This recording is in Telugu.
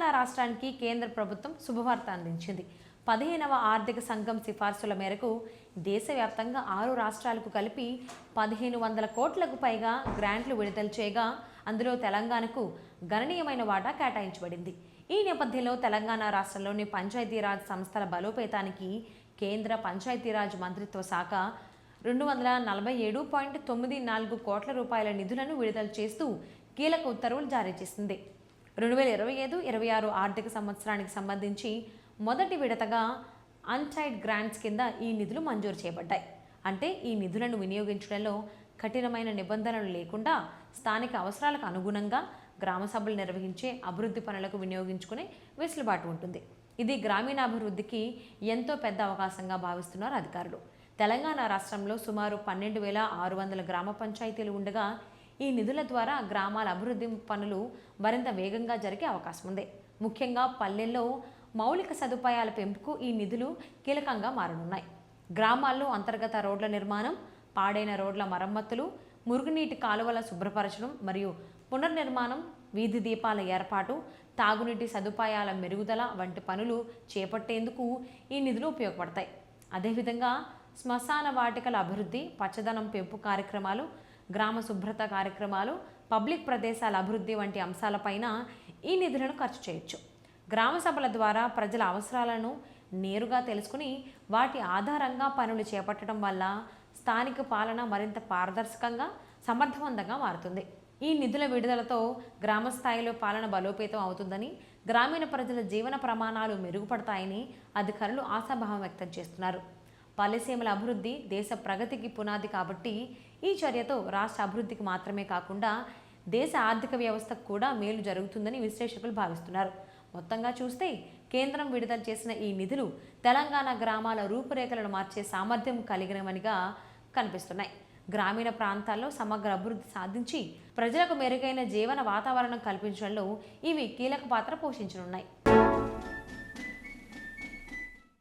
తెలంగాణ రాష్ట్రానికి కేంద్ర ప్రభుత్వం శుభవార్త అందించింది. 15వ ఆర్థిక సంఘం సిఫార్సుల మేరకు దేశవ్యాప్తంగా 6 రాష్ట్రాలకు కలిపి 1500 కోట్లకు పైగా గ్రాంట్లు విడుదల చేయగా అందులో తెలంగాణకు గణనీయమైన వాటా కేటాయించబడింది. ఈ నేపథ్యంలో తెలంగాణ రాష్ట్రంలోని పంచాయతీరాజ్ సంస్థల బలోపేతానికి కేంద్ర పంచాయతీరాజ్ మంత్రిత్వ శాఖ 247.94 కోట్ల రూపాయల నిధులను విడుదల చేస్తూ కీలక ఉత్తర్వులు జారీ చేసింది. 2025-26 ఆర్థిక సంవత్సరానికి సంబంధించి మొదటి విడతగా అన్టైడ్ గ్రాంట్స్ కింద ఈ నిధులు మంజూరు చేయబడ్డాయి. అంటే ఈ నిధులను వినియోగించడంలో కఠినమైన నిబంధనలు లేకుండా స్థానిక అవసరాలకు అనుగుణంగా గ్రామ సభలు నిర్వహించే అభివృద్ధి పనులకు వినియోగించుకునే వెసులుబాటు ఉంటుంది. ఇది గ్రామీణాభివృద్ధికి ఎంతో పెద్ద అవకాశంగా భావిస్తున్నారు అధికారులు. తెలంగాణ రాష్ట్రంలో సుమారు 12,600 గ్రామ పంచాయతీలు ఉండగా ఈ నిధుల ద్వారా గ్రామాల అభివృద్ధి పనులు మరింత వేగంగా జరిగే అవకాశం ఉంది. ముఖ్యంగా పల్లెల్లో మౌలిక సదుపాయాల పెంపుకు ఈ నిధులు కీలకంగా మారనున్నాయి. గ్రామాల్లో అంతర్గత రోడ్ల నిర్మాణం, పాడైన రోడ్ల మరమ్మతులు, మురుగునీటి కాలువల శుభ్రపరచడం మరియు పునర్నిర్మాణం, వీధి దీపాల ఏర్పాటు, తాగునీటి సదుపాయాల మెరుగుదల వంటి పనులు చేపట్టేందుకు ఈ నిధులు ఉపయోగపడతాయి. అదేవిధంగా శ్మశాన వాటికల అభివృద్ధి, పచ్చదనం పెంపు కార్యక్రమాలు, గ్రామ శుభ్రత కార్యక్రమాలు, పబ్లిక్ ప్రదేశాల అభివృద్ధి వంటి అంశాలపైన ఈ నిధులను ఖర్చు చేయొచ్చు. గ్రామ సభల ద్వారా ప్రజల అవసరాలను నేరుగా తెలుసుకుని వాటి ఆధారంగా పనులు చేపట్టడం వల్ల స్థానిక పాలన మరింత పారదర్శకంగా, సమర్థవంతంగా మారుతుంది. ఈ నిధుల విడుదలతో గ్రామ స్థాయిలో పాలన బలోపేతం అవుతుందని, గ్రామీణ ప్రజల జీవన ప్రమాణాలు మెరుగుపడతాయని అధికారులు ఆశాభావం వ్యక్తం చేస్తున్నారు. పల్లెసీమల అభివృద్ధి దేశ ప్రగతికి పునాది కాబట్టి ఈ చర్యతో రాష్ట్ర అభివృద్ధికి మాత్రమే కాకుండా దేశ ఆర్థిక వ్యవస్థకు కూడా మేలు జరుగుతుందని విశ్లేషకులు భావిస్తున్నారు. మొత్తంగా చూస్తే కేంద్రం విడుదల చేసిన ఈ నిధులు తెలంగాణ గ్రామాల రూపురేఖలను మార్చే సామర్థ్యం కలిగినవనిగా కనిపిస్తున్నాయి. గ్రామీణ ప్రాంతాల్లో సమగ్ర అభివృద్ధి సాధించి ప్రజలకు మెరుగైన జీవన వాతావరణం కల్పించడంలో ఇవి కీలక పాత్ర పోషించనున్నాయి.